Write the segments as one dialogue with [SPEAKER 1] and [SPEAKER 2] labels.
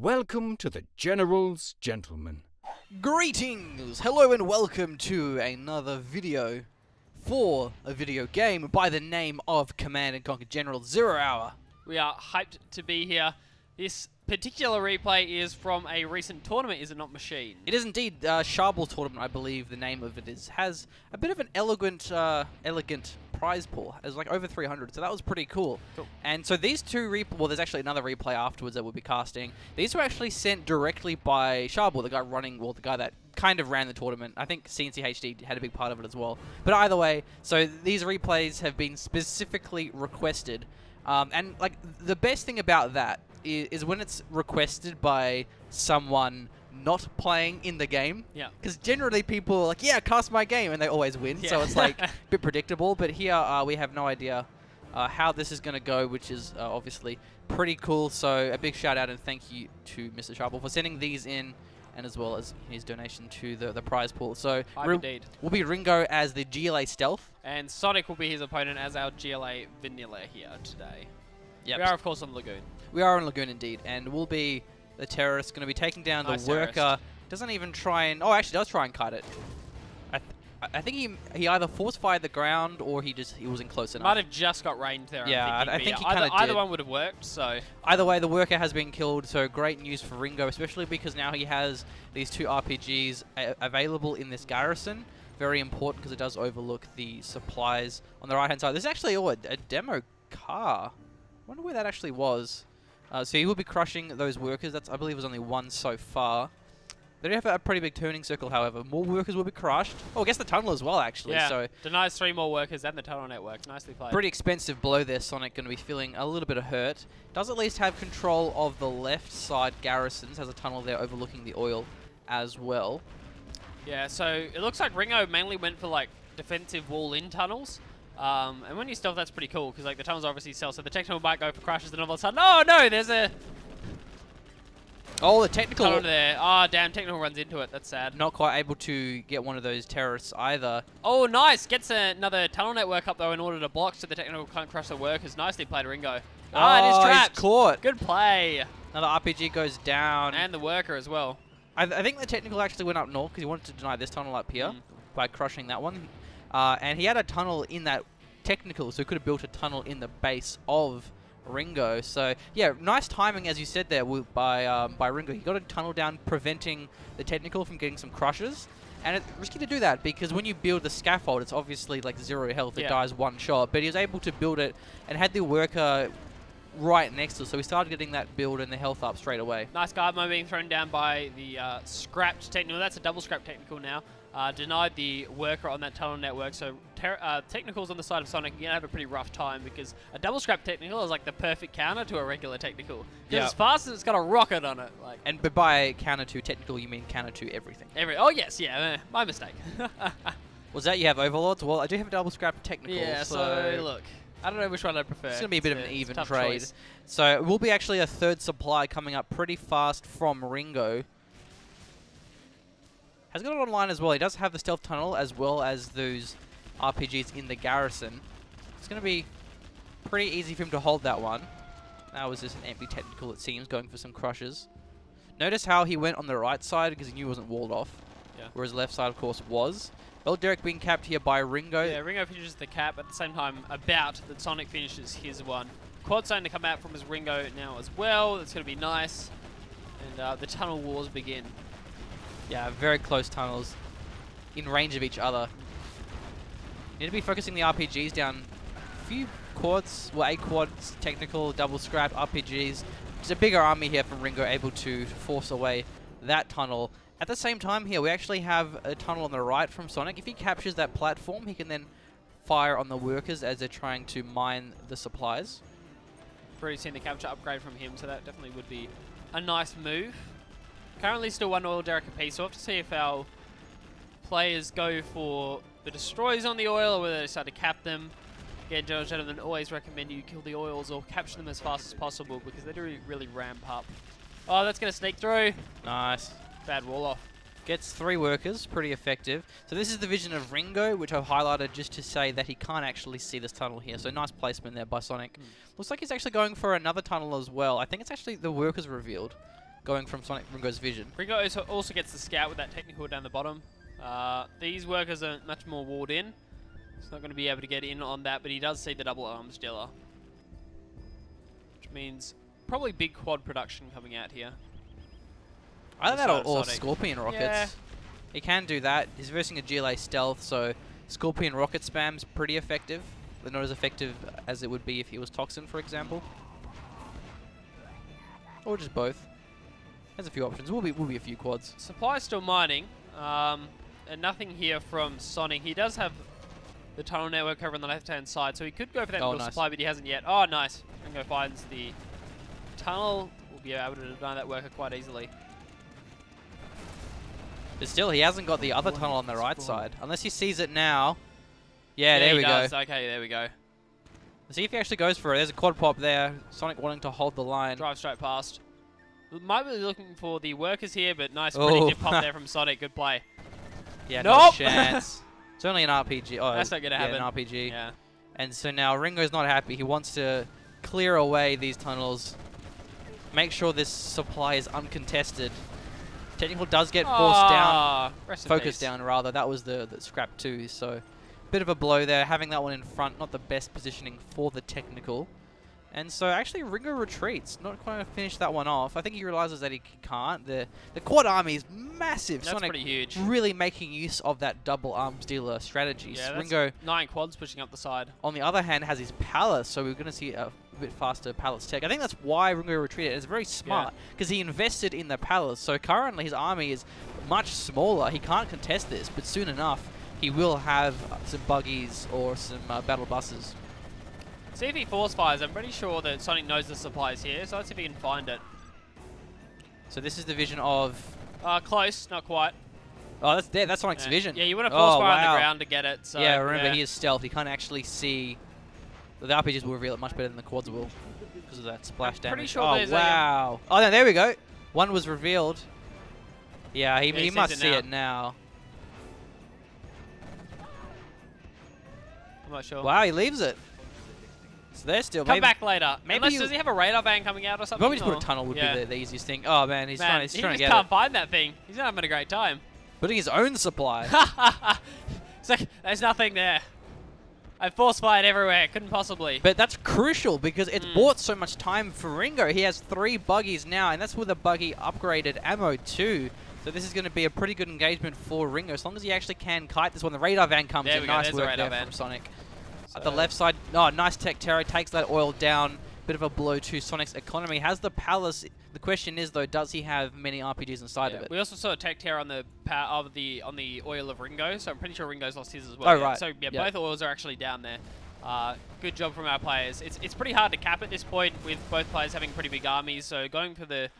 [SPEAKER 1] Welcome to the General's Gentlemen.
[SPEAKER 2] Greetings! Hello and welcome to another video for a video game by the name of Command & Conquer General 0 Hour.
[SPEAKER 3] We are hyped to be here. This particular replay is from a recent tournament, is it not, Machine?
[SPEAKER 2] It is indeed Sharball Tournament, I believe the name of it is. Has a bit of an elegant prize pool. It was like over 300, so that was pretty cool. And so these two well, there's actually another replay afterwards that we'll be casting. These were actually sent directly by Sharball, the guy running, well, the guy that kind of ran the tournament. I think CNCHD had a big part of it as well. But either way, so these replays have been specifically requested. And like the best thing about that is when it's requested by someone not playing in the game.
[SPEAKER 3] Yeah. Because
[SPEAKER 2] generally people are like, yeah, cast my game, and they always win. Yeah. So it's like a bit predictable. But here we have no idea how this is going to go, which is obviously pretty cool. So a big shout out and thank you to Mr. Sharball for sending these in, and as well as his donation to the prize pool. So we'll be Ringo as the GLA Stealth.
[SPEAKER 3] And Sonic will be his opponent as our GLA Vanilla here today.
[SPEAKER 2] Yep.
[SPEAKER 3] We are, of course, on Lagoon.
[SPEAKER 2] We are on Lagoon indeed, and we'll be the terrorist, going to be taking down the worker.
[SPEAKER 3] Terrorist.
[SPEAKER 2] Doesn't even try and... Oh, actually does try and kite it. I think he either force-fired the ground or he wasn't close enough.
[SPEAKER 3] Might have just got range there.
[SPEAKER 2] Yeah, I think he kind of did.
[SPEAKER 3] Either one would have worked, so...
[SPEAKER 2] Either way, the worker has been killed, so great news for Ringo, especially because now he has these two RPGs available in this garrison. Very important because it does overlook the supplies on the right-hand side. There's actually a demo car. I wonder where that actually was. So he will be crushing those workers. That's, I believe, was only one so far. They do have a pretty big turning circle, however. More workers will be crushed. Oh, I guess the tunnel as well, actually.
[SPEAKER 3] Yeah,
[SPEAKER 2] so
[SPEAKER 3] denies 3 more workers and the tunnel network. Nicely played.
[SPEAKER 2] Pretty expensive blow there, Sonic. Going to be feeling a little bit of hurt. Does at least have control of the left side garrisons. Has a tunnel there overlooking the oil as well.
[SPEAKER 3] Yeah, so it looks like Ringo mainly went for, like, defensive wall-in tunnels. And when you stealth, that's pretty cool, because like the tunnels obviously stealth, so the technical might go for crashes, and all of a sudden, oh no, there's a...
[SPEAKER 2] Oh, the technical...
[SPEAKER 3] tunnel there. Oh, damn, technical runs into it. That's sad.
[SPEAKER 2] Not quite able to get one of those terrorists either.
[SPEAKER 3] Oh, nice. Gets another tunnel network up, though, in order to block so the technical can't crush the workers. Nicely played, Ringo. Ah, it is trapped.
[SPEAKER 2] He's caught.
[SPEAKER 3] Good play.
[SPEAKER 2] Another RPG goes down.
[SPEAKER 3] And the worker as well.
[SPEAKER 2] I think the technical actually went up north because he wanted to deny this tunnel up here by crushing that one. And he had a tunnel in that technical, so he could have built a tunnel in the base of Ringo. So yeah, nice timing, as you said there, by Ringo. He got a tunnel down, preventing the technical from getting some crushes. And it's risky to do that because when you build the scaffold, it's obviously like 0 health. It dies one shot. But he was able to build it and had the worker right next to us, so we started getting that build and the health up straight away.
[SPEAKER 3] Nice guard mode being thrown down by the scrapped technical. That's a double scrap technical now. Denied the worker on that tunnel network, so technicals on the side of Sonic are going to have a pretty rough time because a double scrap technical is like the perfect counter to a regular technical. Because it's fast and it's got a rocket on it. Like.
[SPEAKER 2] But by counter to technical, you mean counter to everything.
[SPEAKER 3] Oh yes, yeah, my mistake.
[SPEAKER 2] Was that you have overlords? Well, I do have a double scrap technical.
[SPEAKER 3] Yeah, so look. I don't know which one I prefer.
[SPEAKER 2] It's going to be a bit of an even trade.
[SPEAKER 3] Choice.
[SPEAKER 2] So it will be actually a third supply coming up pretty fast from Ringo. Has got it online as well. He does have the stealth tunnel as well as those RPGs in the garrison. It's going to be pretty easy for him to hold that one. That was just an empty technical, it seems, going for some crushes. Notice how he went on the right side because he knew it wasn't walled off. Yeah. Whereas the left side, of course, was. Well, Derek being capped here by Ringo.
[SPEAKER 3] Yeah, Ringo finishes the cap at the same time that Sonic finishes his one. Quad starting to come out from his Ringo now as well. That's going to be nice. And the tunnel wars begin.
[SPEAKER 2] Yeah, very close tunnels in range of each other. Need to be focusing the RPGs down. A few quads, well, 8 quads, technical, double scrap, RPGs. It's a bigger army here from Ringo, able to force away that tunnel. At the same time here, we actually have a tunnel on the right from Sonic. If he captures that platform, he can then fire on the workers as they're trying to mine the supplies.
[SPEAKER 3] Already seen the capture upgrade from him, so that definitely would be a nice move. Currently still 1 oil derrick apiece, so we'll have to see if our players go for the destroys on the oil or whether they decide to cap them. Again, gentlemen, always recommend you kill the oils or capture them as fast as possible because they do really ramp up. Oh, that's going to sneak through.
[SPEAKER 2] Nice.
[SPEAKER 3] Bad wall off.
[SPEAKER 2] Gets 3 workers, pretty effective. So this is the vision of Ringo, which I've highlighted just to say that he can't actually see this tunnel here. So nice placement there by Sonic. Looks like he's actually going for another tunnel as well. I think it's actually the workers revealed. going from Sonic Ringo's vision.
[SPEAKER 3] Ringo also gets the scout with that technical down the bottom. These workers are much more walled in. He's not going to be able to get in on that, but he does see the double arms dealer. Which means probably big quad production coming out here.
[SPEAKER 2] Either that or Scorpion rockets.
[SPEAKER 3] Yeah.
[SPEAKER 2] He can do that. He's versing a GLA stealth, so Scorpion rocket spam's pretty effective. But not as effective as it would be if he was Toxin, for example. Or just both. There's a few options. Will be a few quads.
[SPEAKER 3] Supply still mining. And nothing here from Sonic. He does have the tunnel network over on the left-hand side, so he could go for that middle supply, but he hasn't yet. Oh, nice. Ringo finds the tunnel. We'll be able to deny that worker quite easily.
[SPEAKER 2] But still, he hasn't got the other tunnel on the right side. Unless he sees it now. Yeah, there we go.
[SPEAKER 3] Okay, there we go.
[SPEAKER 2] Let's see if he actually goes for it. There's a quad pop there. Sonic wanting to hold the line.
[SPEAKER 3] Drive straight past. Might be looking for the workers here, but nice predictive pop there from Sonic. Good play.
[SPEAKER 2] Yeah,
[SPEAKER 3] nope.
[SPEAKER 2] No chance. It's only an RPG. Oh,
[SPEAKER 3] that's not going to happen.
[SPEAKER 2] An RPG.
[SPEAKER 3] Yeah.
[SPEAKER 2] And so now Ringo's not happy. He wants to clear away these tunnels. Make sure this supply is uncontested. Technical does get forced down. Focused down, rather. That was the scrap 2. So, bit of a blow there. Having that one in front, not the best positioning for the technical. And so actually Ringo retreats, not quite finish that one off. I think he realizes that he can't. The quad army is massive.
[SPEAKER 3] That's
[SPEAKER 2] Sonic
[SPEAKER 3] pretty huge.
[SPEAKER 2] Really making use of that double arms dealer strategy.
[SPEAKER 3] Yeah,
[SPEAKER 2] Ringo
[SPEAKER 3] 9 quads pushing up the side.
[SPEAKER 2] On the other hand has his palace, so we're going to see a bit faster palace tech. I think that's why Ringo retreated. It's very smart because he invested in the palace. So currently his army is much smaller. He can't contest this, but soon enough he will have some buggies or some battle buses.
[SPEAKER 3] See if he force fires. I'm pretty sure that Sonic knows the supply is here, so let's see if he can find it.
[SPEAKER 2] So this is the vision of...
[SPEAKER 3] close, not quite.
[SPEAKER 2] Oh, that's there. That's Sonic's vision.
[SPEAKER 3] Yeah, you want to force fire on the ground to get it. So,
[SPEAKER 2] yeah, remember he is stealth. He can't actually see... The RPGs will reveal it much better than the quads will because of that splash damage.
[SPEAKER 3] Pretty sure
[SPEAKER 2] oh, wow. Oh, no, there we go. One was revealed. Yeah, he must see it now.
[SPEAKER 3] I'm not sure.
[SPEAKER 2] Wow, he leaves it. So they're still...
[SPEAKER 3] Come back later.
[SPEAKER 2] Maybe
[SPEAKER 3] Unless, does he have a radar van coming out or something?
[SPEAKER 2] Probably just put a tunnel would be the easiest thing. Oh, man, he's trying to get it.
[SPEAKER 3] He just can't find that thing. He's not having a great time.
[SPEAKER 2] Putting his own supply.
[SPEAKER 3] It's like, there's nothing there. I force fired everywhere. Couldn't possibly.
[SPEAKER 2] But that's crucial because it's bought so much time for Ringo. He has 3 buggies now, and that's with a buggy upgraded ammo too. So this is going to be a pretty good engagement for Ringo, as long as he actually can kite this one. The radar van comes in. Nice work there from Sonic. At the left side, nice tech terror, takes that oil down. Bit of a blow to Sonic's economy. Has the palace. The question is though, does he have many RPGs inside of it?
[SPEAKER 3] We also saw a tech terror on the on the oil of Ringo, so I'm pretty sure Ringo's lost his as well.
[SPEAKER 2] Oh, right.
[SPEAKER 3] So yeah, both oils are actually down there. Good job from our players. It's pretty hard to cap at this point with both players having pretty big armies, so going for the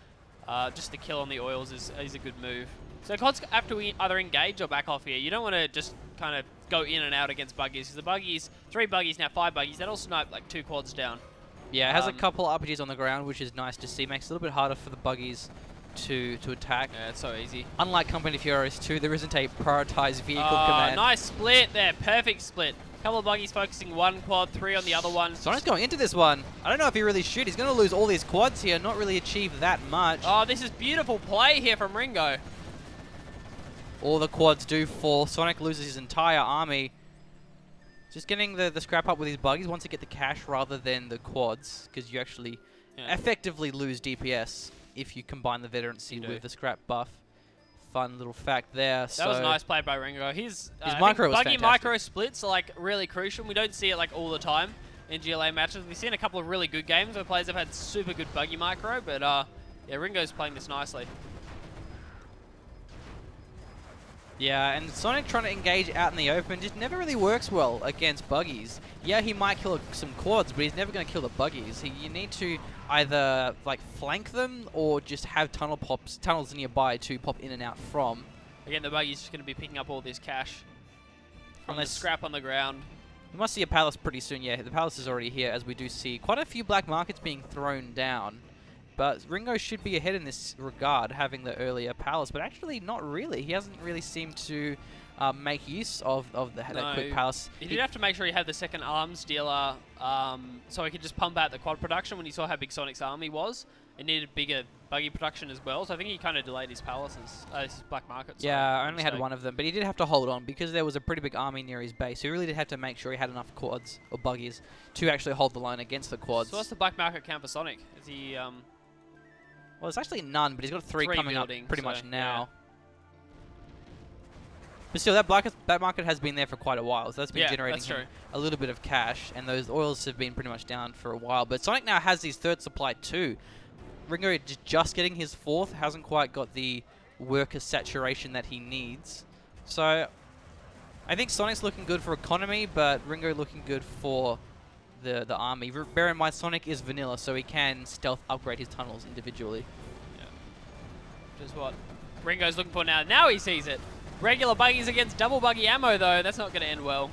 [SPEAKER 3] just the kill on the oils is a good move. So quads have to either engage or back off here. You don't want to just kind of go in and out against buggies, because the buggies, 3 buggies, now 5 buggies, that'll snipe like 2 quads down.
[SPEAKER 2] Yeah, it has a couple RPGs on the ground, which is nice to see. Makes it a little bit harder for the buggies to attack.
[SPEAKER 3] Yeah, it's so easy.
[SPEAKER 2] Unlike Company Furious 2, there isn't a prioritized vehicle command.
[SPEAKER 3] Nice split there, perfect split. Couple of buggies focusing 1 quad, 3 on the other one.
[SPEAKER 2] Sonic's going into this one. I don't know if he really should. He's going to lose all these quads here, not really achieve that much.
[SPEAKER 3] Oh, this is beautiful play here from Ringo.
[SPEAKER 2] All the quads do fall. Sonic loses his entire army. Just getting the scrap up with his buggies wants to get the cash rather than the quads, because you actually effectively lose DPS if you combine the veterancy with the scrap buff. Fun little fact there.
[SPEAKER 3] That was a nice play by Ringo. His
[SPEAKER 2] micro was
[SPEAKER 3] buggy
[SPEAKER 2] fantastic.
[SPEAKER 3] Micro splits are like really crucial. We don't see it like all the time in GLA matches. We've seen a couple of really good games where players have had super good buggy micro, but yeah, Ringo's playing this nicely.
[SPEAKER 2] Yeah, and Sonic trying to engage out in the open just never really works well against buggies. Yeah, he might kill some quads, but he's never going to kill the buggies. You need to either like flank them or just have tunnels nearby to pop in and out from.
[SPEAKER 3] Again, the buggy's just going to be picking up all this cash from the scrap on the ground.
[SPEAKER 2] We must see a palace pretty soon. Yeah, the palace is already here, as we do see quite a few black markets being thrown down. But Ringo should be ahead in this regard, having the earlier palace, but actually not really. He hasn't really seemed to make use of that quick palace.
[SPEAKER 3] He did have to make sure he had the second arms dealer, so he could just pump out the quad production when he saw how big Sonic's army was. it needed bigger buggy production as well. So I think he kind of delayed his palaces, his black market.
[SPEAKER 2] Yeah, I only had one of them, but he did have to hold on because there was a pretty big army near his base. So he really did have to make sure he had enough quads or buggies to actually hold the line against the quads.
[SPEAKER 3] So what's the black market count for Sonic? Is he?
[SPEAKER 2] Well, it's actually none, but he's got three coming
[SPEAKER 3] building,
[SPEAKER 2] up pretty much now.
[SPEAKER 3] Yeah.
[SPEAKER 2] But still, that market has been there for quite a while, so that's been generating
[SPEAKER 3] that's
[SPEAKER 2] a little bit of cash, and those oils have been pretty much down for a while. But Sonic now has his third supply too. Ringo is just getting his fourth, hasn't quite got the worker saturation that he needs. So I think Sonic's looking good for economy, but Ringo looking good for the army. Bear in mind, Sonic is vanilla, so he can stealth upgrade his tunnels individually.
[SPEAKER 3] Yeah. Which is what Ringo's looking for now. Now he sees it. Regular buggies against double buggy ammo, though. That's not going to end well.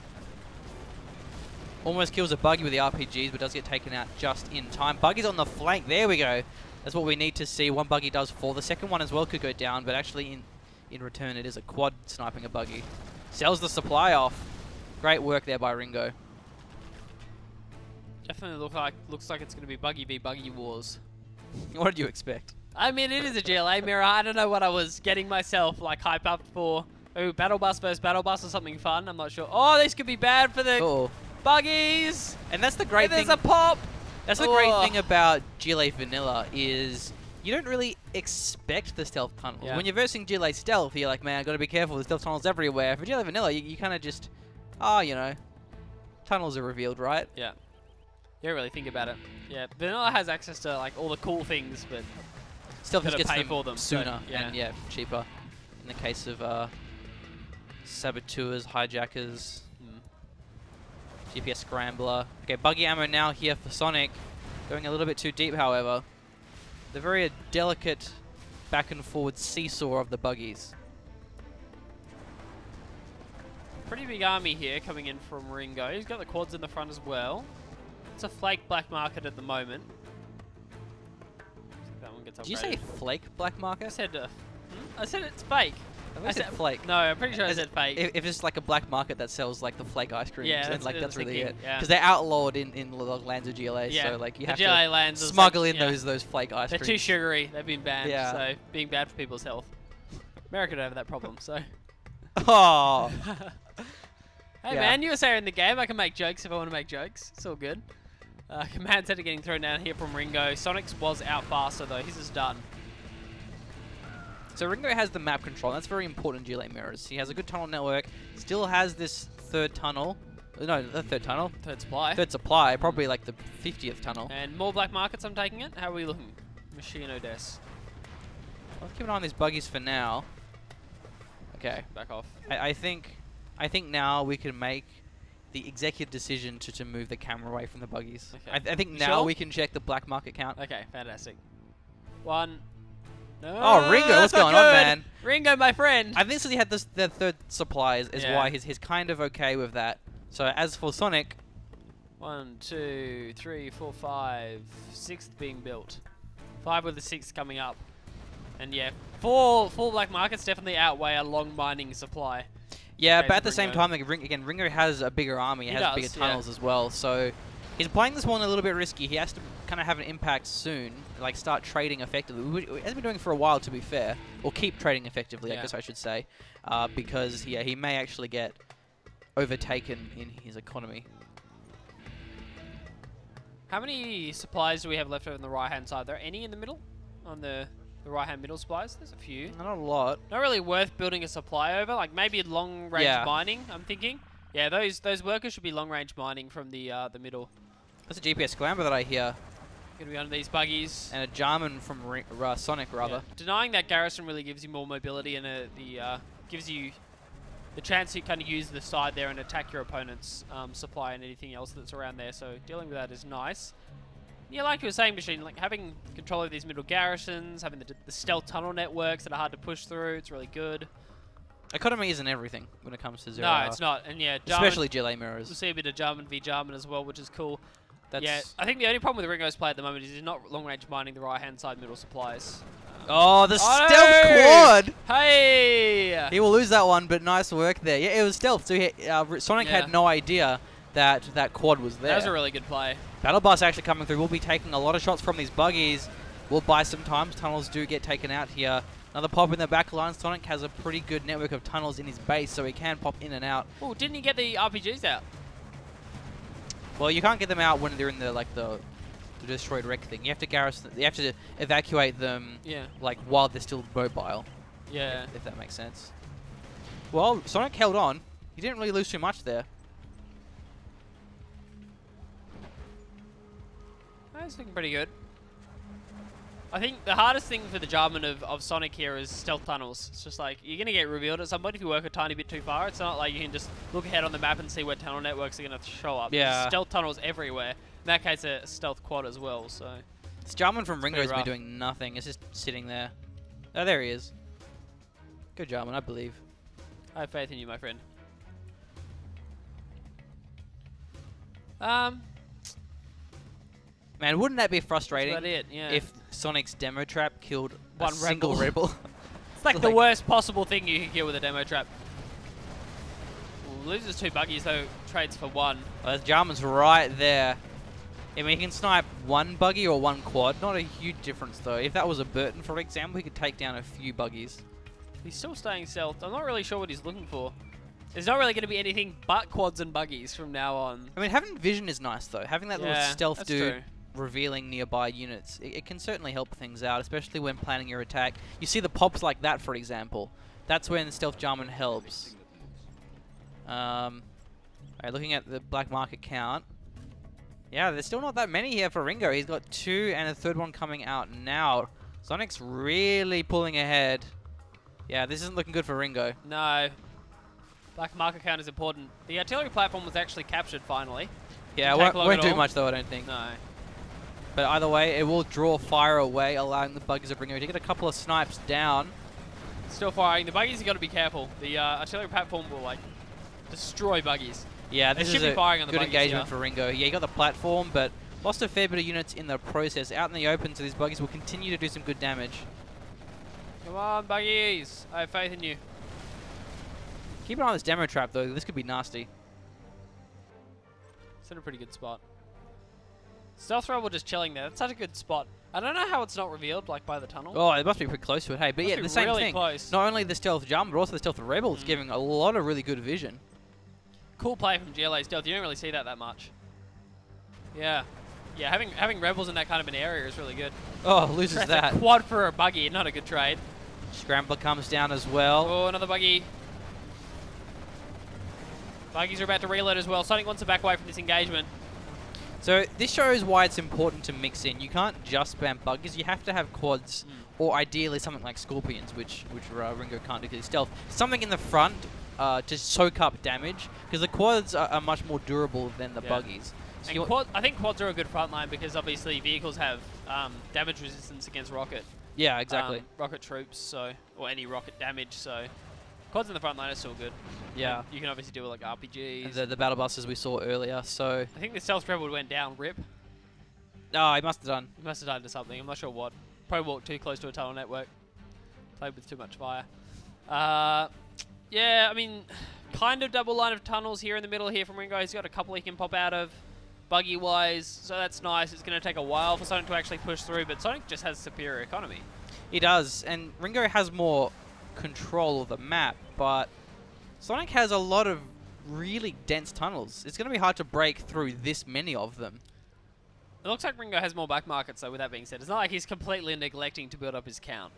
[SPEAKER 2] Almost kills a buggy with the RPGs, but does get taken out just in time. Buggy's on the flank. There we go. That's what we need to see. One buggy does fall. The second one as well could go down, but actually in return it is a quad sniping a buggy. Sells the supply off. Great work there by Ringo.
[SPEAKER 3] Definitely looks like it's going to be buggy v buggy wars.
[SPEAKER 2] What did you expect?
[SPEAKER 3] I mean, it is a GLA mirror. I don't know what I was getting myself like hype up for. Ooh, Battle Bus versus Battle Bus or something fun. I'm not sure. Oh, this could be bad for the buggies.
[SPEAKER 2] And that's the great thing.
[SPEAKER 3] There's a pop.
[SPEAKER 2] That's the great thing about GLA Vanilla is you don't really expect the stealth tunnels.
[SPEAKER 3] Yeah.
[SPEAKER 2] When you're versing GLA Stealth, you're like, man, I've got to be careful. There's stealth tunnels everywhere. For GLA Vanilla, you kind of just, you know, tunnels are revealed, right?
[SPEAKER 3] Yeah. You don't really think about it. Yeah, Vanilla has access to like all the cool things, but
[SPEAKER 2] Stealth just gets
[SPEAKER 3] pay
[SPEAKER 2] them
[SPEAKER 3] for them
[SPEAKER 2] sooner
[SPEAKER 3] so,
[SPEAKER 2] and cheaper. In the case of saboteurs, hijackers, GPS scrambler. Okay, buggy ammo now here for Sonic. Going a little bit too deep, however. The very delicate back and forward seesaw of the buggies.
[SPEAKER 3] Pretty big army here coming in from Ringo. He's got the quads in the front as well. It's a flake black market at the moment. That one gets upgraded.
[SPEAKER 2] Did you say flake black market?
[SPEAKER 3] I said it's fake.
[SPEAKER 2] I said flake.
[SPEAKER 3] No, I'm pretty sure I said fake.
[SPEAKER 2] If it's like a black market that sells like the flake ice creams, then like that's really it.
[SPEAKER 3] Yeah.
[SPEAKER 2] Because they're outlawed in the lands of GLA,
[SPEAKER 3] Yeah.
[SPEAKER 2] so like you
[SPEAKER 3] the
[SPEAKER 2] have
[SPEAKER 3] GLA
[SPEAKER 2] to
[SPEAKER 3] lands
[SPEAKER 2] smuggle in those flake ice
[SPEAKER 3] They're
[SPEAKER 2] creams.
[SPEAKER 3] too sugary. They've been banned.
[SPEAKER 2] Yeah.
[SPEAKER 3] So being bad for people's health. America don't have that problem. So.
[SPEAKER 2] Oh.
[SPEAKER 3] Hey man, USA are in the game. I can make jokes if I want to make jokes. It's all good. Command center getting thrown down here from Ringo. Sonic's was out faster though. His is done.
[SPEAKER 2] So Ringo has the map control. That's very important in GLA mirrors. He has a good tunnel network. Still has this third tunnel. No, the third tunnel.
[SPEAKER 3] Third supply.
[SPEAKER 2] Third supply. Probably like the 50th tunnel.
[SPEAKER 3] And more black markets. I'm taking it. How are we looking? Machino Des.
[SPEAKER 2] I'll keep an eye on these buggies for now. Okay.
[SPEAKER 3] Back off.
[SPEAKER 2] I think now we can make the executive decision to move the camera away from the buggies.
[SPEAKER 3] Okay.
[SPEAKER 2] I think now we can check the black market count.
[SPEAKER 3] Okay, fantastic. One. No,
[SPEAKER 2] Oh, Ringo, what's going on, man?
[SPEAKER 3] Ringo, my friend.
[SPEAKER 2] I think so he had the third supply is why he's kind of okay with that. So as for Sonic...
[SPEAKER 3] 1, 2, 3, 4, 5. Sixth being built. 5 with the sixth coming up. And yeah, four black markets definitely outweigh a long mining supply.
[SPEAKER 2] Yeah, but at the same time, like, Ringo has a bigger army. He has bigger tunnels as well. So he's playing this one a little bit risky. He has to kind of have an impact soon, like start trading effectively. He hasn't been doing it for a while, to be fair. Or keep trading effectively, I guess I should say. Because, he may actually get overtaken in his economy.
[SPEAKER 3] How many supplies do we have left over on the right-hand side? Are there any in the middle? On the right-hand middle supplies? There's a few.
[SPEAKER 2] Not a lot.
[SPEAKER 3] Not really worth building a supply over. Like maybe long-range mining, I'm thinking. Yeah, those workers should be long-range mining from the middle.
[SPEAKER 2] That's a GPS scrambler that I hear.
[SPEAKER 3] Gonna be under these buggies.
[SPEAKER 2] And a Jarman from Sonic, rather.
[SPEAKER 3] Yeah. Denying that garrison really gives you more mobility and gives you the chance to kind of use the side there and attack your opponent's supply and anything else that's around there. So dealing with that is nice. Yeah, like you were saying, Machine, like having control of these middle garrisons, having the stealth tunnel networks that are hard to push through, it's really good.
[SPEAKER 2] Economy isn't everything when it comes to zero.
[SPEAKER 3] No, it's not. And yeah, Jarman,
[SPEAKER 2] especially GLA mirrors.
[SPEAKER 3] We'll see a bit of Jarman v Jarman as well, which is cool.
[SPEAKER 2] Yeah,
[SPEAKER 3] I think the only problem with Ringo's play at the moment is he's not long-range mining the right-hand side middle supplies.
[SPEAKER 2] Oh, the stealth quad!
[SPEAKER 3] Hey!
[SPEAKER 2] He will lose that one, but nice work there. Yeah, it was stealth, so Sonic had no idea that quad was there.
[SPEAKER 3] That was a really good play.
[SPEAKER 2] Battle Bus actually coming through. We'll be taking a lot of shots from these buggies. will buy some time. Tunnels do get taken out here. Another pop in the back line. Sonic has a pretty good network of tunnels in his base, so he can pop in and out.
[SPEAKER 3] Oh, didn't he get the RPGs out?
[SPEAKER 2] Well, you can't get them out when they're in the destroyed wreck thing. You have to garrison. You have to evacuate them.
[SPEAKER 3] Yeah.
[SPEAKER 2] Like while they're still mobile.
[SPEAKER 3] Yeah.
[SPEAKER 2] If that makes sense. Well, Sonic held on. He didn't really lose too much there.
[SPEAKER 3] That's looking pretty good. I think the hardest thing for the Jarman of Sonic here is stealth tunnels. It's just like, you're going to get revealed at some point if you work a tiny bit too far. It's not like you can just look ahead on the map and see where tunnel networks are going to show up.
[SPEAKER 2] Yeah.
[SPEAKER 3] There's stealth tunnels everywhere. In that case, a stealth quad as well, so...
[SPEAKER 2] This Jarman from Ringo has been
[SPEAKER 3] rough.
[SPEAKER 2] doing nothing. It's just sitting there. Oh, there he is. Good Jarman, I believe.
[SPEAKER 3] I have faith in you, my friend.
[SPEAKER 2] Man, wouldn't that be frustrating
[SPEAKER 3] That's about it, yeah.
[SPEAKER 2] if Sonic's demo trap killed
[SPEAKER 3] One
[SPEAKER 2] a single rebel?
[SPEAKER 3] It's like the worst possible thing you can kill with a demo trap. Ooh, loses 2 buggies though, trades for 1.
[SPEAKER 2] Well, Jarman's right there. I mean, he can snipe 1 buggy or 1 quad. Not a huge difference though. If that was a Burton, for example, he could take down a few buggies.
[SPEAKER 3] He's still staying stealth. I'm not really sure what he's looking for. There's not really going to be anything but quads and buggies from now on.
[SPEAKER 2] I mean, having vision is nice though. Having that little stealth
[SPEAKER 3] that's
[SPEAKER 2] dude
[SPEAKER 3] true.
[SPEAKER 2] revealing nearby units, it can certainly help things out, especially when planning your attack. You see the pops like that, for example. That's when the stealth Jarman helps. Alright, looking at the black market count. Yeah, there's still not that many here for Ringo. He's got 2 and a 3rd one coming out now. Sonic's really pulling ahead. Yeah, this isn't looking good for Ringo.
[SPEAKER 3] No. Black market count is important. The artillery platform was actually captured finally.
[SPEAKER 2] Yeah,
[SPEAKER 3] Didn't take
[SPEAKER 2] won't
[SPEAKER 3] long at
[SPEAKER 2] do
[SPEAKER 3] all.
[SPEAKER 2] much though, I don't think.
[SPEAKER 3] No.
[SPEAKER 2] But either way, it will draw fire away, allowing the buggies of Ringo to get a couple of snipes down.
[SPEAKER 3] Still firing. The buggies have got to be careful. The artillery platform will like destroy buggies.
[SPEAKER 2] Yeah,
[SPEAKER 3] They
[SPEAKER 2] this
[SPEAKER 3] should
[SPEAKER 2] is
[SPEAKER 3] be
[SPEAKER 2] a
[SPEAKER 3] firing on the
[SPEAKER 2] good
[SPEAKER 3] buggies
[SPEAKER 2] engagement
[SPEAKER 3] here.
[SPEAKER 2] for Ringo. Yeah, he got the platform, but lost a fair bit of units in the process. Out in the open, so these buggies will continue to do some good damage.
[SPEAKER 3] Come on, buggies. I have faith in you.
[SPEAKER 2] Keep an eye on this demo trap, though. This could be nasty.
[SPEAKER 3] It's in a pretty good spot. Stealth Rebel just chilling there. That's such a good spot. I don't know how it's not revealed, like by the tunnel.
[SPEAKER 2] Oh, it must be pretty close to it. Hey, but
[SPEAKER 3] Must
[SPEAKER 2] yeah,
[SPEAKER 3] be
[SPEAKER 2] the same
[SPEAKER 3] really
[SPEAKER 2] thing.
[SPEAKER 3] close.
[SPEAKER 2] Not only the stealth Jarman, but also the stealth Rebel is giving a lot of really good vision.
[SPEAKER 3] Cool play from GLA Stealth. You don't really see that much. Yeah. Yeah, having Rebels in that kind of an area is really good.
[SPEAKER 2] Oh, loses
[SPEAKER 3] That's
[SPEAKER 2] that.
[SPEAKER 3] a quad for a buggy. Not a good trade.
[SPEAKER 2] Scrambler comes down as well.
[SPEAKER 3] Oh, another buggy. Buggies are about to reload as well. Sonic wants to back away from this engagement.
[SPEAKER 2] So this shows why it's important to mix in. You can't just spam buggies. You have to have quads, or ideally something like scorpions, which Ringo can't do because he's stealth. Something in the front to soak up damage, because the quads are much more durable than the buggies. So
[SPEAKER 3] And I think quads are a good front line because obviously vehicles have damage resistance against rocket.
[SPEAKER 2] Yeah, exactly.
[SPEAKER 3] Rocket troops, so or any rocket damage. So quads in the front line are still good.
[SPEAKER 2] Yeah.
[SPEAKER 3] And you can obviously do it like RPGs.
[SPEAKER 2] And the battle busters we saw earlier. So
[SPEAKER 3] I think the stealth rebel went down. Rip.
[SPEAKER 2] oh, he must have done.
[SPEAKER 3] He must have died to something. I'm not sure what. Probably walked too close to a tunnel network. Played with too much fire. Yeah, I mean, kind of double line of tunnels here in the middle here from Ringo. He's got a couple he can pop out of, buggy-wise, so that's nice. It's going to take a while for Sonic to actually push through, but Sonic just has superior economy.
[SPEAKER 2] He does, and Ringo has more control of the map, but Sonic has a lot of really dense tunnels. It's going to be hard to break through this many of them.
[SPEAKER 3] It looks like Ringo has more back markets, though, with that being said. It's not like he's completely neglecting to build up his count.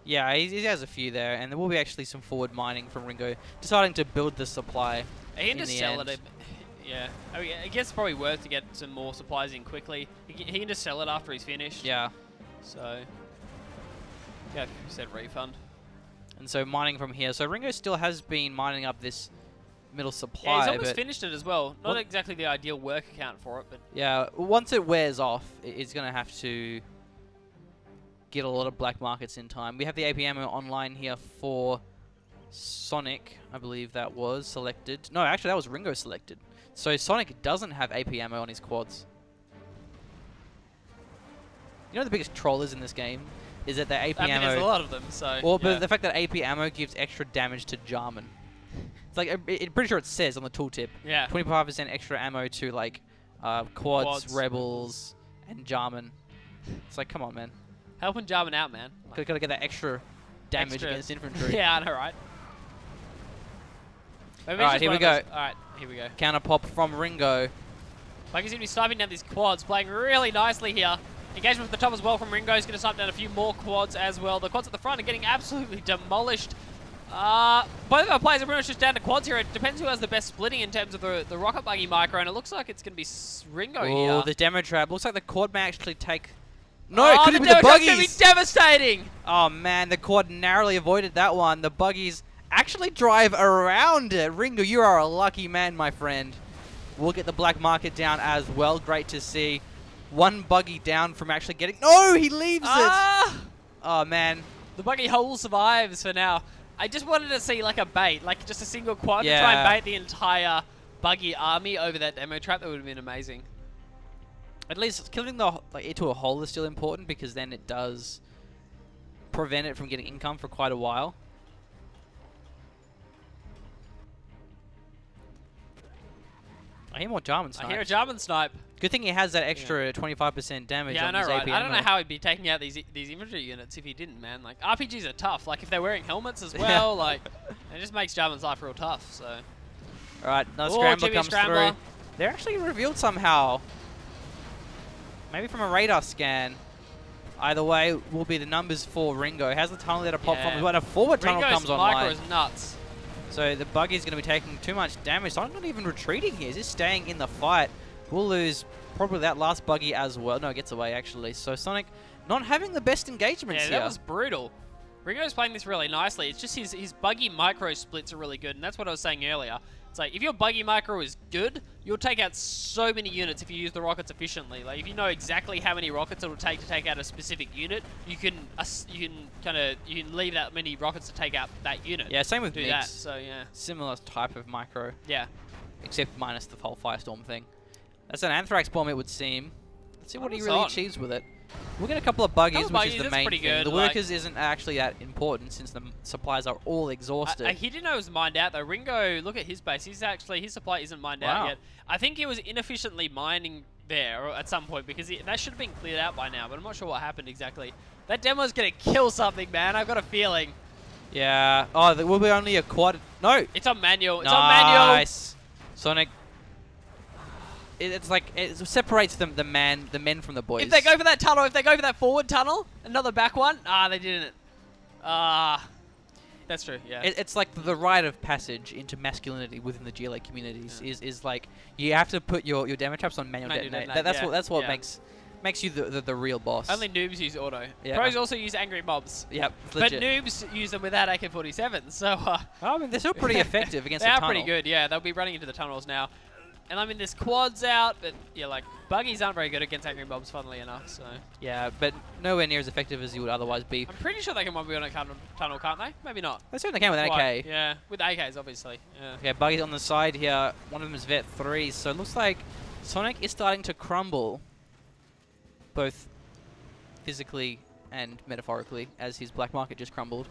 [SPEAKER 2] Yeah, he has a few there, and there will be actually some forward mining from Ringo, deciding to build the supply.
[SPEAKER 3] He can
[SPEAKER 2] in
[SPEAKER 3] just
[SPEAKER 2] the
[SPEAKER 3] sell
[SPEAKER 2] end.
[SPEAKER 3] it. Yeah, I mean, I guess it's probably worth to get some more supplies in quickly. He can just sell it after he's finished.
[SPEAKER 2] Yeah.
[SPEAKER 3] So, yeah, you said refund.
[SPEAKER 2] And so mining from here. So Ringo still has been mining up this middle supply.
[SPEAKER 3] Yeah, he's almost
[SPEAKER 2] but
[SPEAKER 3] finished it as well. Not
[SPEAKER 2] What-
[SPEAKER 3] exactly the ideal work account for it, but
[SPEAKER 2] yeah, once it wears off, it's going to have to get a lot of black markets in time. We have the AP ammo online here for Sonic, I believe that was selected. No, actually that was Ringo selected. So Sonic doesn't have AP ammo on his quads. You know the biggest troll is in this game? Is that the AP
[SPEAKER 3] I mean,
[SPEAKER 2] ammo...
[SPEAKER 3] there's a lot of them, so...
[SPEAKER 2] Well, but
[SPEAKER 3] yeah.
[SPEAKER 2] the fact that AP ammo gives extra damage to Jarman. It's like, I'm pretty sure it says on the tooltip.
[SPEAKER 3] Yeah.
[SPEAKER 2] 25% extra ammo to, like, quads, rebels, and Jarman. It's like, come on, man.
[SPEAKER 3] Helping Jarman out, man.
[SPEAKER 2] Got to get that extra damage against infantry.
[SPEAKER 3] Yeah, I know, right?
[SPEAKER 2] Alright, here we go.
[SPEAKER 3] Alright, here we go.
[SPEAKER 2] Counter pop from Ringo.
[SPEAKER 3] Buggy's going to be sniping down these quads, playing really nicely here. Engagement with the top as well from Ringo. He's going to snipe down a few more quads as well. The quads at the front are getting absolutely demolished. Both of our players are pretty much just down to quads here. It depends who has the best splitting in terms of the rocket buggy micro, and it looks like it's going to be Ringo here.
[SPEAKER 2] Oh, the demo trap. Looks like the quad may actually take... No,
[SPEAKER 3] oh,
[SPEAKER 2] it could
[SPEAKER 3] the
[SPEAKER 2] have been the
[SPEAKER 3] demo trap's going
[SPEAKER 2] buggies.
[SPEAKER 3] to be devastating.
[SPEAKER 2] Oh, man, the quad narrowly avoided that one. The buggies actually drive around it. Ringo, you are a lucky man, my friend. We'll get the black market down as well. Great to see. One buggy down from actually getting... No, he leaves it. Oh, man.
[SPEAKER 3] The buggy hole survives for now. I just wanted to see like a bait, like just a single quad to try and bait the entire buggy army over that demo trap. That would have been amazing.
[SPEAKER 2] At least killing it into a hole is still important, because then it does prevent it from getting income for quite a while. I hear more Jarman snipes.
[SPEAKER 3] I hear a Jarman snipe.
[SPEAKER 2] Good thing he has that extra 25% damage on his AP
[SPEAKER 3] I don't know
[SPEAKER 2] ammo.
[SPEAKER 3] how he'd be taking out these infantry units if he didn't, man. Like, RPGs are tough. Like, if they're wearing helmets as well, like, it just makes Jarman's life real tough, so.
[SPEAKER 2] Alright, another
[SPEAKER 3] Ooh,
[SPEAKER 2] scrambler
[SPEAKER 3] Jimmy
[SPEAKER 2] comes
[SPEAKER 3] Scrambler.
[SPEAKER 2] through. They're actually revealed somehow. Maybe from a radar scan. Either way, will be the numbers for Ringo. Has the tunnel there to pop from? But a forward tunnel
[SPEAKER 3] Ringo's
[SPEAKER 2] comes online.
[SPEAKER 3] micro is nuts.
[SPEAKER 2] So the buggy's going to be taking too much damage. So I'm not even retreating here. He's just staying in the fight. We'll lose probably that last buggy as well. No, it gets away, actually. So Sonic not having the best engagements here.
[SPEAKER 3] Yeah, that was brutal. Ringo's playing this really nicely. It's just his buggy micro splits are really good, and that's what I was saying earlier. It's like, if your buggy micro is good, you'll take out so many units if you use the rockets efficiently. Like, if you know exactly how many rockets it will take to take out a specific unit, you can leave that many rockets to take out that unit.
[SPEAKER 2] Yeah, same with
[SPEAKER 3] do
[SPEAKER 2] MiGs.
[SPEAKER 3] that. So yeah,
[SPEAKER 2] Similar type of micro.
[SPEAKER 3] Yeah.
[SPEAKER 2] Except minus the whole Firestorm thing. That's an Anthrax bomb, it would seem. Let's see what he really achieves with it. We'll get a couple of buggies, which is the main thing.
[SPEAKER 3] Good.
[SPEAKER 2] The workers isn't actually that important since the supplies are all exhausted.
[SPEAKER 3] He didn't know it was mined out though. Ringo, look at his base. His supply isn't mined out yet. I think he was inefficiently mining there at some point, because that should have been cleared out by now, but I'm not sure what happened exactly. That demo's going to kill something, man. I've got a feeling.
[SPEAKER 2] Yeah. Oh, there will be only a quad. No.
[SPEAKER 3] It's on manual. It's on manual.
[SPEAKER 2] Nice. Sonic. It's like it separates the men from the boys.
[SPEAKER 3] If they go for that tunnel, if they go for that forward tunnel, another back one. They didn't. That's true. Yeah.
[SPEAKER 2] It's like the rite of passage into masculinity within the GLA communities. Is like you have to put your demo traps on manual detonate. That's what makes you the real boss.
[SPEAKER 3] Only noobs use auto.
[SPEAKER 2] Yeah.
[SPEAKER 3] Pros also use angry mobs.
[SPEAKER 2] Yep.
[SPEAKER 3] But noobs use them without AK-47s. So.
[SPEAKER 2] I mean, they're still pretty effective against the
[SPEAKER 3] tunnel.
[SPEAKER 2] tunnel.
[SPEAKER 3] They are pretty good. Yeah, they'll be running into the tunnels now. And I mean, there's quads out, but yeah, like buggies aren't very good against angry mobs, funnily enough. So
[SPEAKER 2] yeah, but nowhere near as effective as you would otherwise be.
[SPEAKER 3] I'm pretty sure they can one-v-one a tunnel, can't they? Maybe not.
[SPEAKER 2] They certainly can with an AK.
[SPEAKER 3] Yeah, with AKs, obviously. Yeah.
[SPEAKER 2] Okay, buggies on the side here. One of them is Vet 3, so it looks like Sonic is starting to crumble, both physically and metaphorically, as his black market just crumbled.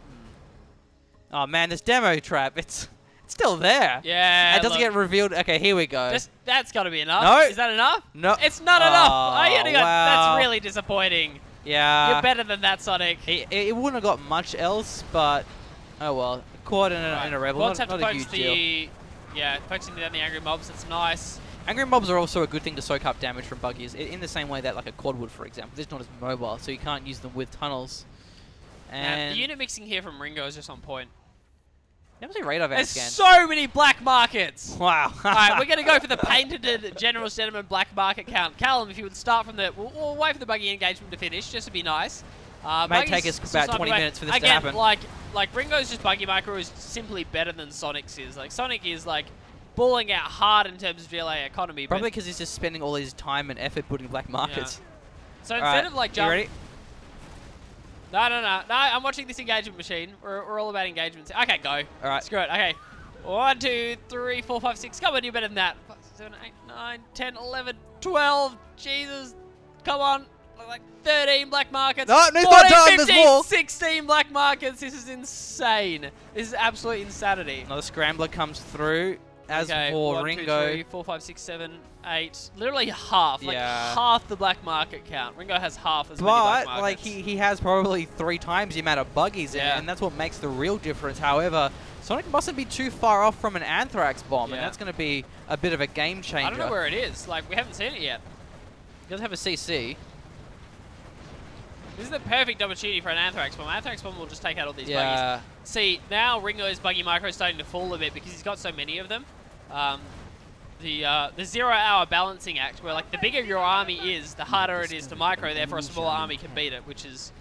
[SPEAKER 2] Oh man, this demo trap, it's still there.
[SPEAKER 3] Yeah.
[SPEAKER 2] It doesn't get revealed. Okay, here we go.
[SPEAKER 3] That's got to be enough.
[SPEAKER 2] No.
[SPEAKER 3] Is that enough?
[SPEAKER 2] No.
[SPEAKER 3] It's not enough.
[SPEAKER 2] Wow.
[SPEAKER 3] That's really disappointing.
[SPEAKER 2] Yeah.
[SPEAKER 3] You're better than that, Sonic.
[SPEAKER 2] It wouldn't have got much else, but oh well. Quad and a Rebel.
[SPEAKER 3] Quads
[SPEAKER 2] Not
[SPEAKER 3] have to
[SPEAKER 2] a
[SPEAKER 3] focus
[SPEAKER 2] huge deal.
[SPEAKER 3] Yeah, focusing down the angry mobs. That's nice.
[SPEAKER 2] Angry mobs are also a good thing to soak up damage from buggies, in the same way that like a quad would, for example. They're not as mobile, so you can't use them with tunnels. And
[SPEAKER 3] the unit mixing here from Ringo is just on point.
[SPEAKER 2] That was a radar van
[SPEAKER 3] There's
[SPEAKER 2] scan.
[SPEAKER 3] so many black markets.
[SPEAKER 2] Wow.
[SPEAKER 3] Alright, we're going to go for the painted general sentiment black market count. Callum, if you would start from the... We'll wait for the buggy engagement to finish, just to be nice.
[SPEAKER 2] Might take us about 20 minutes for this to happen.
[SPEAKER 3] Like Ringo's just buggy micro is simply better than Sonic's is. Like, Sonic is, like, balling out hard in terms of GLA economy.
[SPEAKER 2] Probably because he's just spending all his time and effort putting black markets.
[SPEAKER 3] Yeah. So instead of, like,
[SPEAKER 2] you ready?
[SPEAKER 3] No, I'm watching this engagement machine. We're all about engagements. Okay, go.
[SPEAKER 2] All right.
[SPEAKER 3] Screw it. Okay. 1, 2, 3, 4, 5, 6. Come on, you're better than that. 5, 6, 7, 8, 9, 10, 11, 12. Jesus. Come on. Like 13 black markets.
[SPEAKER 2] No, no,
[SPEAKER 3] 14,
[SPEAKER 2] time.
[SPEAKER 3] 15,
[SPEAKER 2] There's more.
[SPEAKER 3] 16 black markets. This is insane. This is absolute insanity.
[SPEAKER 2] Another scrambler comes through. as
[SPEAKER 3] Okay,
[SPEAKER 2] for
[SPEAKER 3] 1, 2,
[SPEAKER 2] Ringo,
[SPEAKER 3] 3, 4, 5, 6, 7, 8. Literally half. Like
[SPEAKER 2] Yeah.
[SPEAKER 3] half the black market count. Ringo has half as many black
[SPEAKER 2] but
[SPEAKER 3] markets.
[SPEAKER 2] like he has probably 3 times the amount of buggies in it,
[SPEAKER 3] Yeah.
[SPEAKER 2] and that's what makes the real difference. However, Sonic mustn't be too far off from an Anthrax bomb, and
[SPEAKER 3] Yeah.
[SPEAKER 2] that's going to be a bit of a game changer.
[SPEAKER 3] I don't know where it is. Like, we haven't seen it yet.
[SPEAKER 2] He does have a CC.
[SPEAKER 3] This is the perfect opportunity for an Anthrax bomb. Anthrax bomb will just take out all these buggies.
[SPEAKER 2] Yeah.
[SPEAKER 3] See, now Ringo's buggy micro is starting to fall a bit because he's got so many of them. The 0 hour balancing act, where like the bigger your army is, the harder it is to micro. Therefore, a smaller army can beat it, which is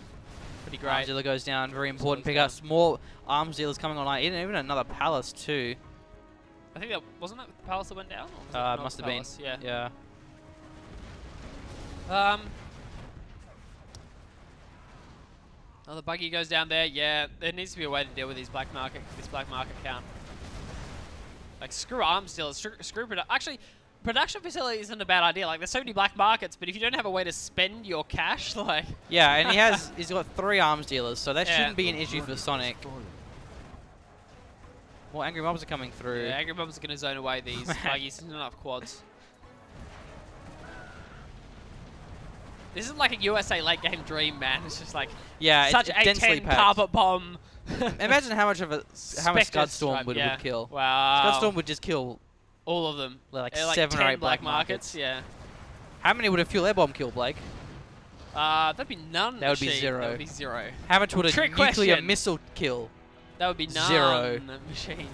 [SPEAKER 3] pretty great.
[SPEAKER 2] Arms dealer goes down. Very important
[SPEAKER 3] goes
[SPEAKER 2] pickup. More arms dealers coming online. Even another palace too.
[SPEAKER 3] I think that wasn't that the palace that went down. Or was it not
[SPEAKER 2] Must
[SPEAKER 3] the
[SPEAKER 2] have been.
[SPEAKER 3] palace? Yeah.
[SPEAKER 2] Yeah.
[SPEAKER 3] Oh, the buggy goes down there. Yeah, there needs to be a way to deal with this black market count. Like, screw arms dealers, screw production. Actually, production facility isn't a bad idea. Like, there's so many black markets, but if you don't have a way to spend your cash, like...
[SPEAKER 2] Yeah, and he's got 3 arms dealers, so that
[SPEAKER 3] Yeah.
[SPEAKER 2] shouldn't be an issue for Sonic. More angry mobs are coming through.
[SPEAKER 3] Yeah, Angry Bombs are going to zone away these buggies. There's not enough quads. This is like a USA late game dream, man. It's just like
[SPEAKER 2] Yeah,
[SPEAKER 3] such
[SPEAKER 2] it's
[SPEAKER 3] a
[SPEAKER 2] densely
[SPEAKER 3] 10
[SPEAKER 2] packed.
[SPEAKER 3] carpet bomb.
[SPEAKER 2] Imagine how much
[SPEAKER 3] Spectre
[SPEAKER 2] Scud Storm
[SPEAKER 3] Stripe,
[SPEAKER 2] would
[SPEAKER 3] yeah.
[SPEAKER 2] kill.
[SPEAKER 3] Wow.
[SPEAKER 2] Scud Storm would just kill.
[SPEAKER 3] All of them.
[SPEAKER 2] Like
[SPEAKER 3] Like
[SPEAKER 2] 7 or
[SPEAKER 3] 10
[SPEAKER 2] 8 black markets.
[SPEAKER 3] Yeah.
[SPEAKER 2] How many would a fuel air bomb kill, Blake?
[SPEAKER 3] That'd be none.
[SPEAKER 2] That would be
[SPEAKER 3] machine.
[SPEAKER 2] 0.
[SPEAKER 3] That would be 0.
[SPEAKER 2] How much would a
[SPEAKER 3] Trick
[SPEAKER 2] nuclear
[SPEAKER 3] question.
[SPEAKER 2] missile kill?
[SPEAKER 3] That would be none.
[SPEAKER 2] 0.
[SPEAKER 3] Machine.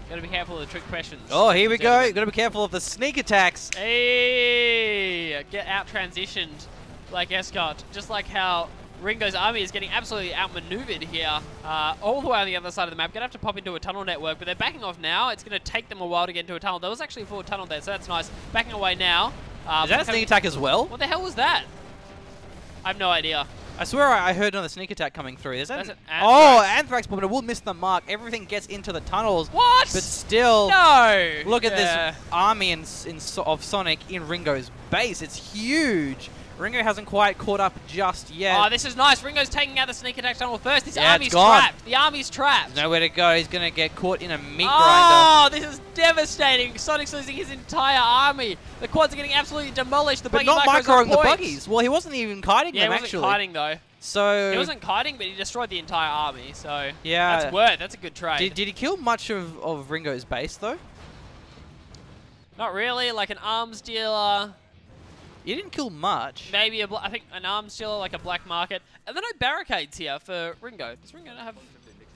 [SPEAKER 3] Gotta be careful of the trick questions.
[SPEAKER 2] Oh, here we go.
[SPEAKER 3] gentlemen.
[SPEAKER 2] Got to be careful of the sneak attacks.
[SPEAKER 3] Hey, get out transitioned like Escort. Just like how Ringo's army is getting absolutely outmaneuvered here. All the way on the other side of the map. Gonna have to pop into a tunnel network, but they're backing off now. It's gonna take them a while to get into a tunnel. There was actually a forward tunnel there, so that's nice. Backing away now.
[SPEAKER 2] Is that a sneak attack as well?
[SPEAKER 3] What the hell was that? I have no idea.
[SPEAKER 2] I swear I heard another sneak attack coming through. Is that
[SPEAKER 3] That's an
[SPEAKER 2] Oh,
[SPEAKER 3] Anthrax.
[SPEAKER 2] Anthrax bomb, but it will miss the mark. Everything gets into the tunnels.
[SPEAKER 3] What?
[SPEAKER 2] But still,
[SPEAKER 3] No.
[SPEAKER 2] look at
[SPEAKER 3] Yeah.
[SPEAKER 2] this army of Sonic in Ringo's base. It's huge. Ringo hasn't quite caught up just yet.
[SPEAKER 3] Oh, this is nice. Ringo's taking out the sneak attack tunnel first. This
[SPEAKER 2] Yeah,
[SPEAKER 3] army's
[SPEAKER 2] it's gone.
[SPEAKER 3] trapped. The army's trapped.
[SPEAKER 2] There's nowhere to go. He's going to get caught in a meat grinder.
[SPEAKER 3] Oh, this is devastating. Sonic's losing his entire army. The quads are getting absolutely demolished. The
[SPEAKER 2] But
[SPEAKER 3] buggy
[SPEAKER 2] not
[SPEAKER 3] micros on
[SPEAKER 2] microing the
[SPEAKER 3] point.
[SPEAKER 2] buggies. Well, he wasn't even kiting
[SPEAKER 3] Yeah,
[SPEAKER 2] them,
[SPEAKER 3] he wasn't
[SPEAKER 2] actually.
[SPEAKER 3] kiting, though.
[SPEAKER 2] So,
[SPEAKER 3] He wasn't kiting, but he destroyed the entire army. So,
[SPEAKER 2] yeah.
[SPEAKER 3] that's a good trade.
[SPEAKER 2] Did he kill much of Ringo's base, though?
[SPEAKER 3] Not really. Like an arms dealer.
[SPEAKER 2] He didn't kill much.
[SPEAKER 3] Maybe I think an arms dealer, like a black market. And there are no barricades here for Ringo. Does Ringo have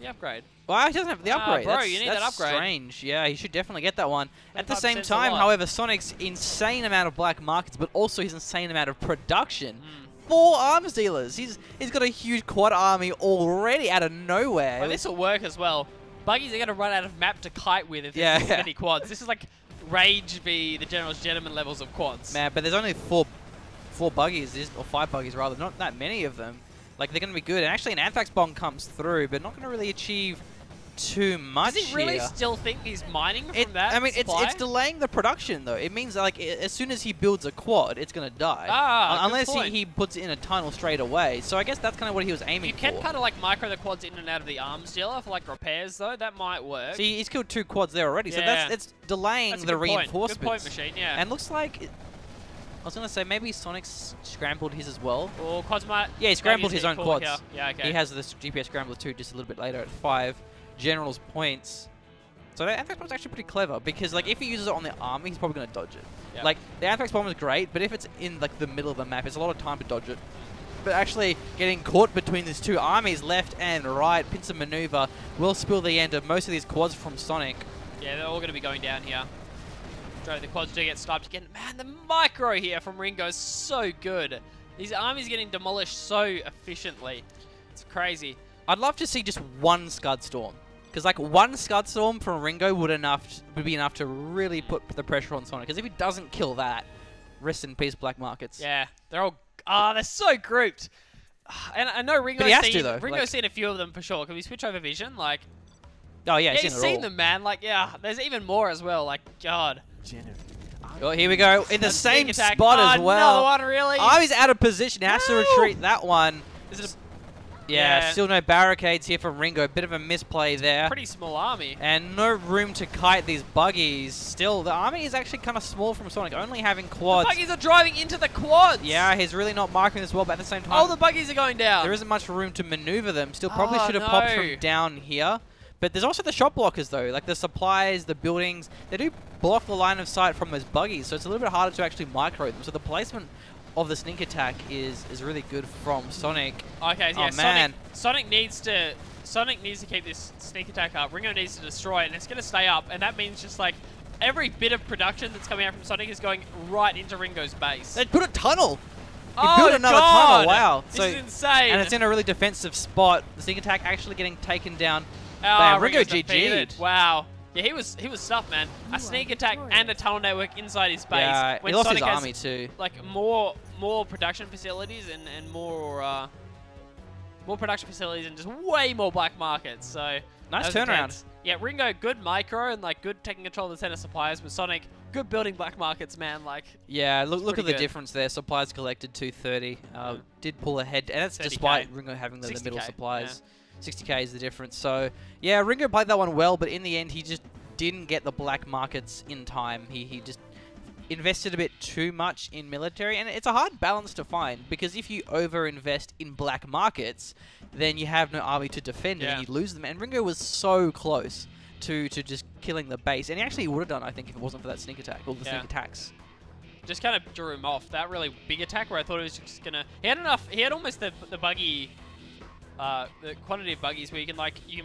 [SPEAKER 3] the upgrade?
[SPEAKER 2] Well, he doesn't have the upgrade.
[SPEAKER 3] bro,
[SPEAKER 2] that's,
[SPEAKER 3] you need
[SPEAKER 2] that's
[SPEAKER 3] that upgrade.
[SPEAKER 2] strange. Yeah, he should definitely get that one. At the
[SPEAKER 3] 25%
[SPEAKER 2] same
[SPEAKER 3] 's a
[SPEAKER 2] time,
[SPEAKER 3] lot.
[SPEAKER 2] however, Sonic's insane amount of black markets, but also his insane amount of production.
[SPEAKER 3] Mm.
[SPEAKER 2] 4 arms dealers. He's got a huge quad army already out of nowhere.
[SPEAKER 3] Well, this will work as well. Buggies are going to run out of map to kite with if
[SPEAKER 2] Yeah.
[SPEAKER 3] there's this many quads. This is like Rage v the General's Gentleman levels of quads.
[SPEAKER 2] Man, but there's only 4 buggies, or 5 buggies rather. Not that many of them. Like, they're going to be good. And actually, an Anthrax bomb comes through, but not going to really achieve too much
[SPEAKER 3] Does he really
[SPEAKER 2] here.
[SPEAKER 3] still think he's mining from that
[SPEAKER 2] I mean,
[SPEAKER 3] supply?
[SPEAKER 2] it's delaying the production though. It means like as soon as he builds a quad, it's gonna die.
[SPEAKER 3] Ah, good
[SPEAKER 2] unless
[SPEAKER 3] point.
[SPEAKER 2] he puts it in a tunnel straight away. So I guess that's kind of what he was aiming
[SPEAKER 3] You can
[SPEAKER 2] for.
[SPEAKER 3] kind of like micro the quads in and out of the arms dealer for like repairs though. That might work.
[SPEAKER 2] See, he's killed 2 quads there already. So
[SPEAKER 3] Yeah.
[SPEAKER 2] it's delaying
[SPEAKER 3] That's a
[SPEAKER 2] the
[SPEAKER 3] good point.
[SPEAKER 2] reinforcements.
[SPEAKER 3] Good point, Machine. Yeah.
[SPEAKER 2] And looks like I was gonna say maybe Sonic's scrambled his as well.
[SPEAKER 3] Or quads might.
[SPEAKER 2] Yeah, he scrambled
[SPEAKER 3] maybe
[SPEAKER 2] his
[SPEAKER 3] it's
[SPEAKER 2] own
[SPEAKER 3] cooler
[SPEAKER 2] quads.
[SPEAKER 3] here. Yeah. Okay.
[SPEAKER 2] He has this GPS scrambler too, just a little bit later at 5. General's points. So that Anthrax bomb is actually pretty clever because like if he uses it on the army, he's probably gonna dodge it.
[SPEAKER 3] Yeah.
[SPEAKER 2] Like the Anthrax bomb is great, but if it's in like the middle of the map, it's a lot of time to dodge it. But actually getting caught between these 2 armies, left and right, pincer maneuver, will spill the end of most of these quads from Sonic.
[SPEAKER 3] Yeah, they're all going to be going down here. The quads do get sniped again. Man, the micro here from Ringo is so good. These armies getting demolished so efficiently. It's crazy.
[SPEAKER 2] I'd love to see just 1 Scud Storm. Because like 1 Scud Storm from Ringo would be enough to really put the pressure on Sonic. Because if he doesn't kill that, rest in peace, Black Markets.
[SPEAKER 3] Yeah, they're all. They're so grouped. And I know Ringo's
[SPEAKER 2] But he has
[SPEAKER 3] seen,
[SPEAKER 2] to, though.
[SPEAKER 3] Ringo's
[SPEAKER 2] Like-
[SPEAKER 3] seen a few of them for sure. Can we switch over vision? Like,
[SPEAKER 2] Oh yeah,
[SPEAKER 3] yeah,
[SPEAKER 2] he's
[SPEAKER 3] he's
[SPEAKER 2] seen it
[SPEAKER 3] seen
[SPEAKER 2] all.
[SPEAKER 3] them, man. Like, yeah, there's even more as well. Like, God.
[SPEAKER 2] Oh, here we go in the
[SPEAKER 3] That's
[SPEAKER 2] same
[SPEAKER 3] sneak attack.
[SPEAKER 2] spot as
[SPEAKER 3] Another
[SPEAKER 2] well.
[SPEAKER 3] one, really?
[SPEAKER 2] Oh, he's out of position. He has to
[SPEAKER 3] No.
[SPEAKER 2] retreat that one.
[SPEAKER 3] Is it
[SPEAKER 2] Yeah, still no barricades here from Ringo. Bit of a misplay there.
[SPEAKER 3] Pretty small army.
[SPEAKER 2] And no room to kite these buggies. Still, the army is actually kind of small from Sonic, only having quads.
[SPEAKER 3] The buggies are driving into the quads!
[SPEAKER 2] Yeah, he's really not marking this well, but at the same time...
[SPEAKER 3] Oh, the buggies are going down!
[SPEAKER 2] There isn't much room to maneuver them. Still probably should have popped from down here. But there's also the shot blockers, though. Like the supplies, the buildings, they do block the line of sight from those buggies, so it's a little bit harder to actually micro them. So the placement of the sneak attack is really good from Sonic.
[SPEAKER 3] Okay, yeah,
[SPEAKER 2] oh, man.
[SPEAKER 3] Sonic needs to keep this sneak attack up. Ringo needs to destroy it, and it's going to stay up, and that means just like every bit of production that's coming out from Sonic is going right into Ringo's base.
[SPEAKER 2] They put a tunnel. He
[SPEAKER 3] Oh,
[SPEAKER 2] built another
[SPEAKER 3] God.
[SPEAKER 2] tunnel. Wow.
[SPEAKER 3] This is insane.
[SPEAKER 2] And it's in a really defensive spot. The sneak attack actually getting taken down.
[SPEAKER 3] Oh,
[SPEAKER 2] Ringo
[SPEAKER 3] Ringo's
[SPEAKER 2] GG'd.
[SPEAKER 3] defeated. Wow. Yeah, he was stuffed, man. A sneak attack and a tunnel network inside his base.
[SPEAKER 2] Yeah,
[SPEAKER 3] when
[SPEAKER 2] he lost
[SPEAKER 3] Sonic
[SPEAKER 2] his
[SPEAKER 3] has,
[SPEAKER 2] army too.
[SPEAKER 3] Like more production facilities and more production facilities and just way more black markets. So
[SPEAKER 2] nice turnaround.
[SPEAKER 3] Yeah, Ringo, good micro and like good taking control of the center suppliers. With Sonic, good building black markets, man. Like
[SPEAKER 2] yeah, look at the
[SPEAKER 3] good.
[SPEAKER 2] difference there. Supplies collected 230. Did pull ahead, and that's
[SPEAKER 3] 30K.
[SPEAKER 2] despite Ringo having the
[SPEAKER 3] 60K,
[SPEAKER 2] middle supplies.
[SPEAKER 3] yeah.
[SPEAKER 2] 60k is the difference. So yeah, Ringo played that one well, but in the end he just didn't get the black markets in time. He just invested a bit too much in military, and it's a hard balance to find, because if you over-invest in black markets, then you have no army to defend and you lose them. And Ringo was so close to just killing the base, and he actually would have done, I think, if it wasn't for that sneak attack, or the sneak attacks.
[SPEAKER 3] Just kind of drew him off. That really big attack where I thought he was just gonna. He had enough. He had almost the buggy. The quantity of buggies where you can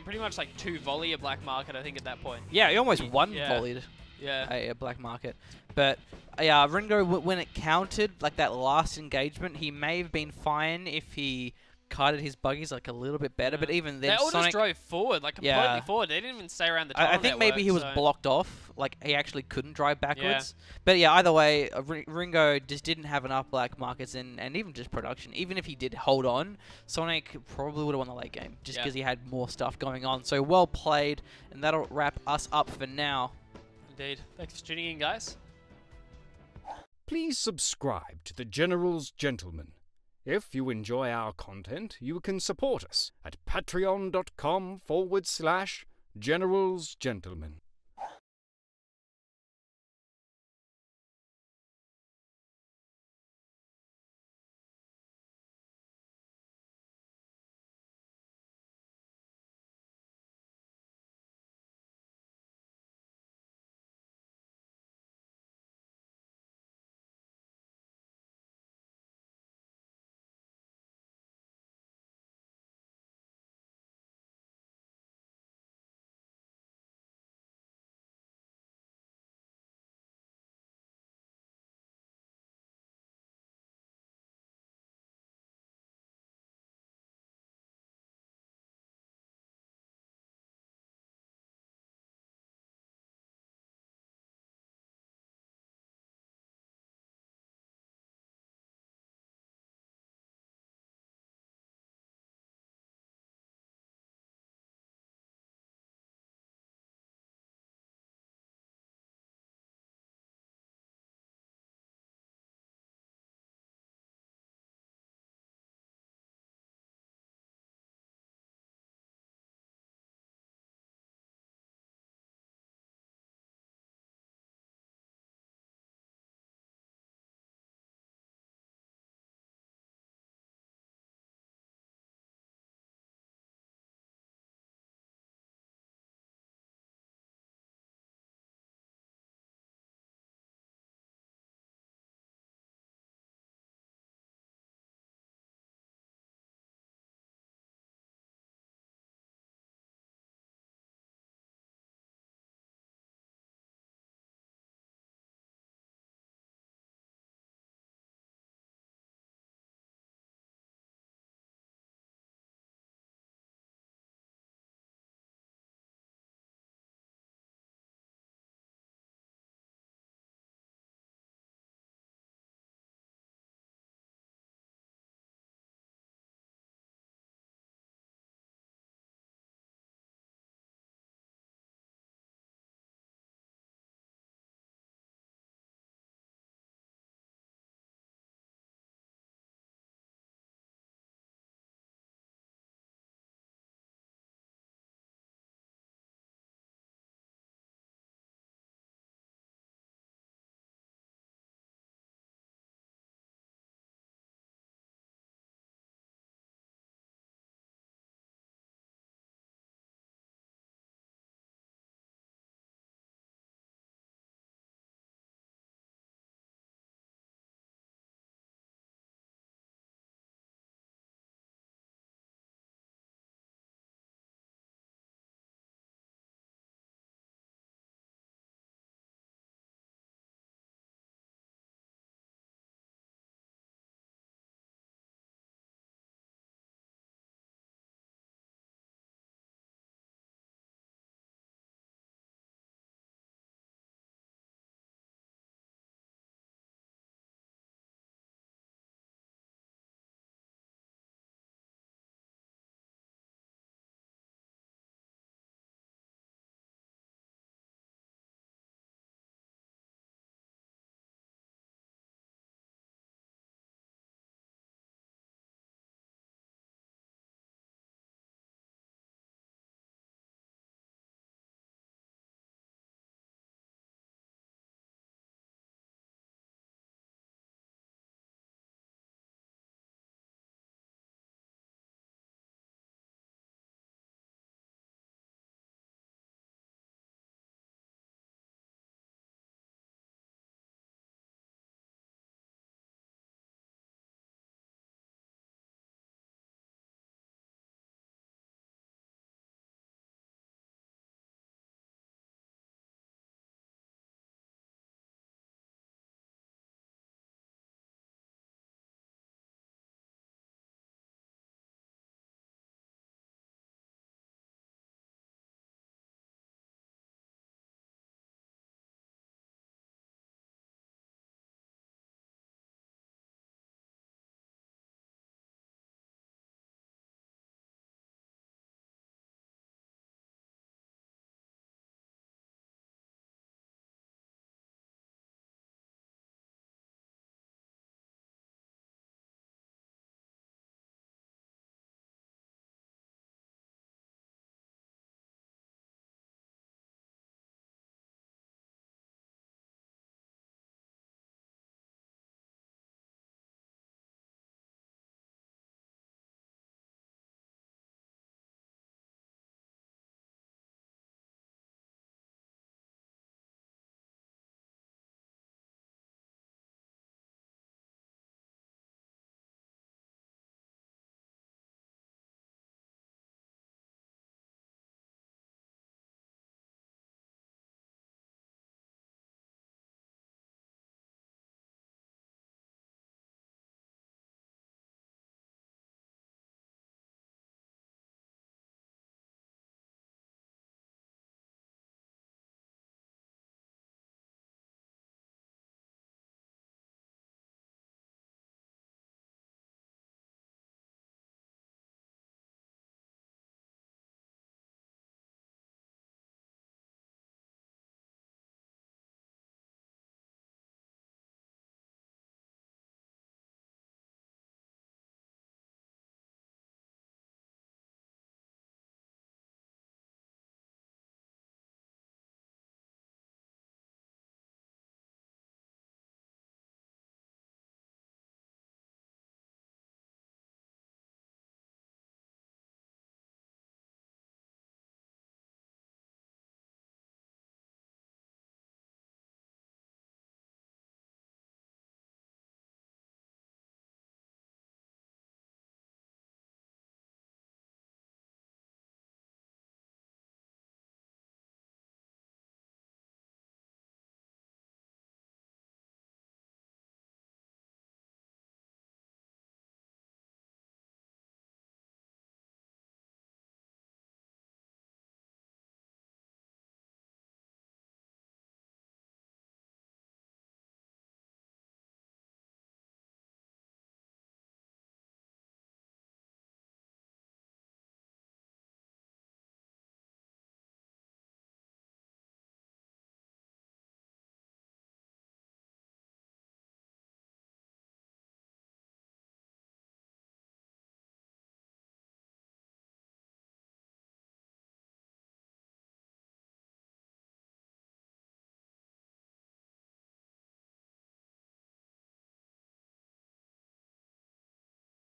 [SPEAKER 3] pretty much like 2 volley a black market, I think, at that point.
[SPEAKER 2] Yeah, he almost one volleyed a black market. But yeah, Ringo, when it counted, like that last engagement, he may have been fine if he kited his buggies like a little bit better. But even then,
[SPEAKER 3] they all
[SPEAKER 2] Sonic
[SPEAKER 3] just drove forward, like completely forward. They didn't even stay around the tunnel
[SPEAKER 2] I think maybe he was blocked off, like he actually couldn't drive backwards. But yeah, either way, Ringo just didn't have enough black markets and even just production. Even if he did hold on, Sonic probably would have won the late game just because he had more stuff going on. So well played, and that'll wrap us up for now.
[SPEAKER 3] Indeed. Thanks for tuning in, guys.
[SPEAKER 1] Please subscribe to the General's Gentleman. If you enjoy our content, you can support us at patreon.com/General's Gentleman.